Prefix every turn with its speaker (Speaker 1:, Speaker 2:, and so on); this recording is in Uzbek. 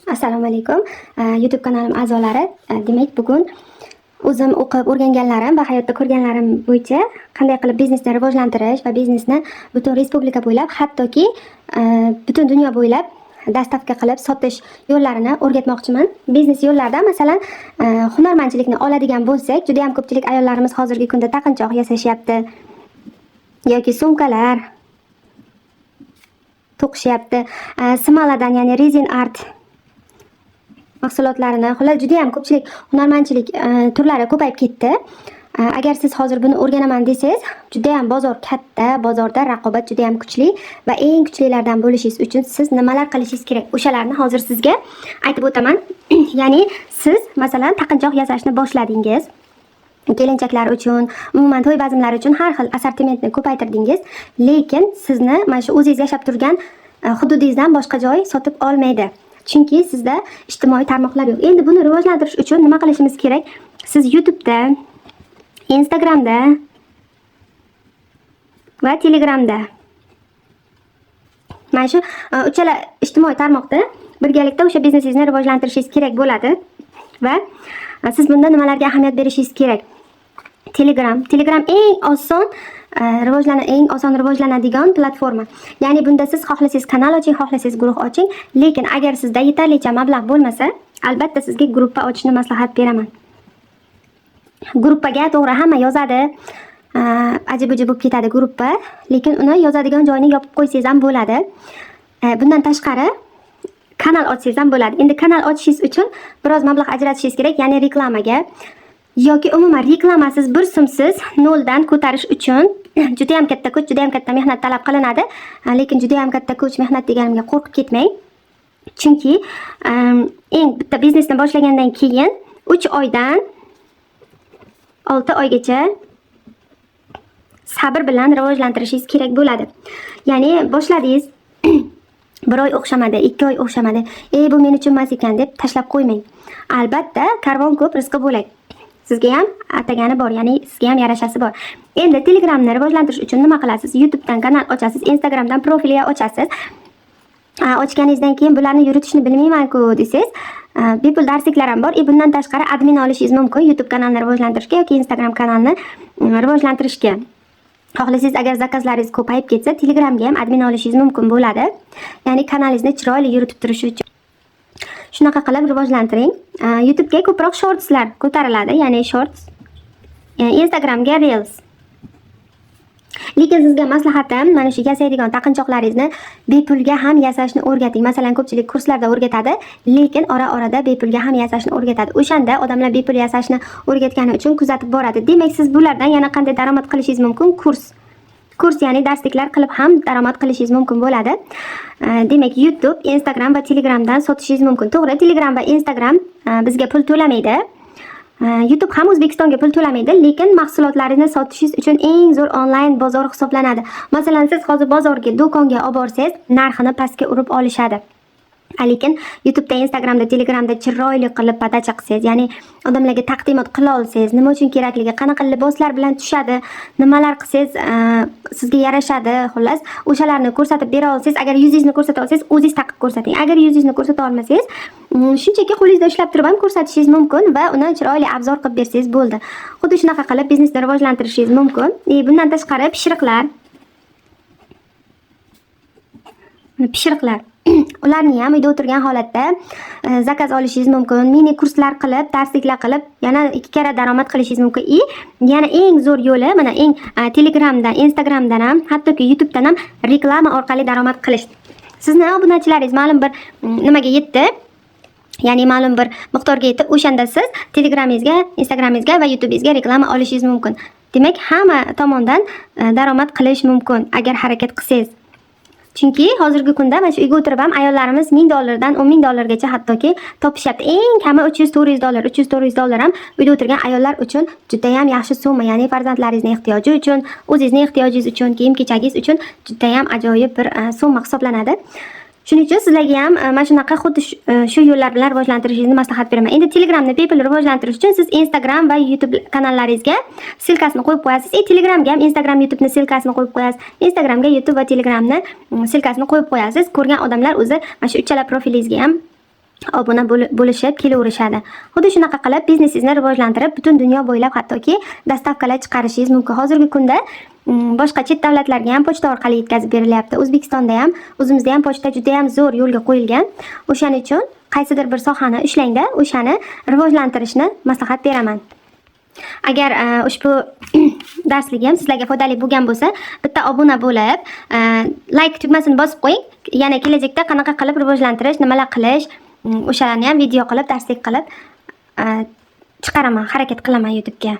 Speaker 1: Assalomu alaykum. YouTube kanalim a'zolari. Demak, bugun o'zim o'qib o'rganganlarim va hayotda ko'rganlarim bo'yicha qanday qilib biznesni rivojlantirish va biznesni butun respublika bo'ylab, hattoki butun dunyo bo'ylab dastavka qilib sotish yo'llarini o'rgatmoqchiman. Biznes yo'llarida, masalan, hunarmandchilikni oladigan bo'lsak, juda ham ko'pchilik ayollarimiz hozirgi kunda taqinchoq yasashyapti yoki sumkalar to'qishyapti. Smoladan, ya'ni rezin art mahsulotlarini, xullas juda ham ko'pchilik hunarmandchilik turlari ko'payib ketdi. Agar siz hozir buni o'rganaman desangiz, juda ham bozor katta, bozorda raqobat juda ham kuchli va eng kuchlilardan bo'lishingiz uchun siz nimalar qilishingiz kerak? O'shalarni hozir sizga aytib o'taman. Ya'ni siz masalan taqinchoq yasashni boshladingiz. Kelinchaklar uchun, umuman to'y bazmlar uchun har xil assortimentni ko'paytirdingiz, lekin sizni mana shu o'zingiz yashab turgan hududingizdan boshqa joy sotib olmaydi. Chunki sizda ijtimoiy tarmoqlar yo'q. Endi buni rivojlantirish uchun nima qilishimiz kerak? Siz YouTube'da, Instagramda va Telegramda, mana shu uchala ijtimoiy tarmoqda birgalikda o'sha biznesingizni rivojlantirishingiz kerak bo'ladi va siz bunda nimalarga ahamiyat berishingiz kerak? Telegram eng oson rivojlanadigan platforma. Ya'ni bunda siz xohlasangiz kanal oching, xohlasangiz guruh oching, lekin agar sizda yetarlicha mablag' bo'lmasa, albatta sizga gruppa ochishni maslahat beraman. Gruppaga to'g'ri hamma yozadi, ajibuji bo'lib ketadi gruppa, lekin uni yozadigan joyini yopib qo'ysangiz ham bo'ladi. Bundan tashqari kanal ochsangiz ham bo'ladi. Endi kanal ochishingiz uchun biroz mablag' ajratishingiz kerak, ya'ni reklamaga yoki umuman reklamasiz, bir so'msiz noldan ko'tarish uchun juda ham katta kuch, juda ham katta mehnat talab qilinadi. Lekin juda ham katta kuch, mehnat deganimga qo'rqib ketmang. Chunki eng bitta biznesni boshlagandan keyin 3 oydan 6 oygacha sabr bilan rivojlantirishingiz kerak bo'ladi. Ya'ni boshladingiz, 1 oy o'xshamadi, 2 oy o'xshamadi. Bu men uchun emas ekan deb tashlab qo'ymang. Albatta, karvon ko'p, rizqi bo'lak. Sizga ham atagani bor, ya'ni sizga ham yarashasi bor. Endi Telegramni rivojlantirish uchun nima qilasiz? YouTube'dan kanal ochasiz, Instagramdan profilga ochasiz. Ochganingizdan keyin bularni yuritishni bilmayman-ku desangiz, bepul darsliklar ham bor. Bundan tashqari admin olishingiz mumkin YouTube kanalini rivojlantirishga yoki Instagram kanalini rivojlantirishga. Xohlasangiz, agar zakazlaringiz ko'payib ketsa, Telegramga ham admin olishingiz mumkin bo'ladi. Ya'ni kanalingizni chiroyli yuritib turish uchun. Shunaqa qilib rivojlantiring. YouTube'ga ko'proq shortslar ko'tariladi, ya'ni shorts. Instagramga reels. Lekin sizga maslahatim, mana shu yasaydigan taqinchoqlaringizni bepulga ham yasashni o'rgating. Masalan, ko'pchilik kurslarda o'rgatadi, lekin ora-orada bepulga ham yasashni o'rgatadi. O'shanda odamlar bepul yasashni o'rgatgani uchun kuzatib boradi. Demak, siz bulardan yana qanday daromad qilishingiz mumkin? Kurs, ya'ni darsliklar qilib ham daromad qilishingiz mumkin bo'ladi. Demak, YouTube, Instagram va Telegramdan sotishingiz mumkin. To'g'ri, Telegram va Instagram bizga pul to'lamaydi. YouTube ham O'zbekistonga pul to'lamaydi, lekin mahsulotlaringizni sotishingiz uchun eng zo'r onlayn bozor hisoblanadi. Masalan, siz hozir bozorga, do'konga olib borsangiz, narxini pastga urib olishadi. Lekin YouTube'da, Instagramda, Telegramda chiroyli qilib podacha qilsangiz, ya'ni odamlarga taqdimot qila olsangiz, nima uchun kerakligi, qanaqa liboslar bilan tushadi, nimalar qilsangiz sizga yarashadi, xullas, o'shalarni ko'rsatib bera olsangiz, agar yuzingizni ko'rsata olsangiz, o'zingiz taqib ko'rsating. Agar yuzingizni ko'rsata olmasangiz, shunchaki qo'lingizda ushlab turib ham ko'rsatishingiz mumkin va uni chiroyli obzor qilib bersangiz bo'ldi. Xuddi shunaqa qilib biznesni rivojlantirishingiz mumkin. Bundan tashqari pishiriqlar ularni ham uyda o'tirgan holatda zakaz olishingiz mumkin. Mini kurslar qilib, darsliklar qilib, yana 2 karra daromad qilishingiz mumkin. Yana eng zo'r yo'li, mana eng Telegramdan, Instagramdan ham, hattoki YouTube'dan ham reklama orqali daromad qilish. Sizni obunachilaringiz ma'lum bir nimaga yetdi, ya'ni ma'lum bir miqdorga yetib, o'shanda siz Telegramingizga, Instagramingizga va YouTube'ingizga reklama olishingiz mumkin. Demak, hamma tomondan daromad qilish mumkin agar harakat qilsangiz. Chunki hozirgi kunda mana shu uyga o'tirib ham ayollarimiz $1000 dan $10000 hattoki topishyapti. Eng kami $300-400, $300-400 ham uyda o'tirgan ayollar uchun juda ham yaxshi summa. Ya'ni farzandlaringizning ehtiyoji uchun, o'zingizning ehtiyojingiz uchun, kiyim-kechagingiz uchun juda ham ajoyib bir summa hisoblanadi. Shuning uchun sizlarga ham mana shunaqa xuddi shu yo'llar bilan rivojlantirishingizni maslahat beraman. Endi Telegramni bepul rivojlantirish uchun siz Instagram va YouTube kanallaringizga silkasini qo'yib qo'yasiz. Telegramga ham Instagram, YouTube'ni silkasini qo'yib qo'yasiz. Instagramga YouTube va Telegramni silkasini qo'yib qo'yasiz. Ko'rgan odamlar o'zi mana shu uchala profilingizga ham obuna bo'lishib kelaverishadi. Xuddi shunaqa qilib biznesingizni rivojlantirib, butun dunyo bo'ylab hattoki dastavkalar chiqarishingiz mumkin. Hozirgi kunda boshqa chet davlatlarga ham pochta orqali yetkazib berilyapti. O'zbekistonda ham, o'zimizda ham pochta juda ham zo'r yo'lga qo'yilgan. O'shaning uchun qaysidir bir sohani ushlangda, o'shani rivojlantirishni maslahat beraman. Agar ushbu darsligim sizlarga foydali bo'lgan bo'lsa, bitta obuna bo'lib, like tugmasini bosib qo'ying. Yana kelajakda qanaqa qilib rivojlantirish, nimalar qilish, o'shalarni ham video qilib, darslik qilib chiqaraman, harakat qilaman YouTube'ga.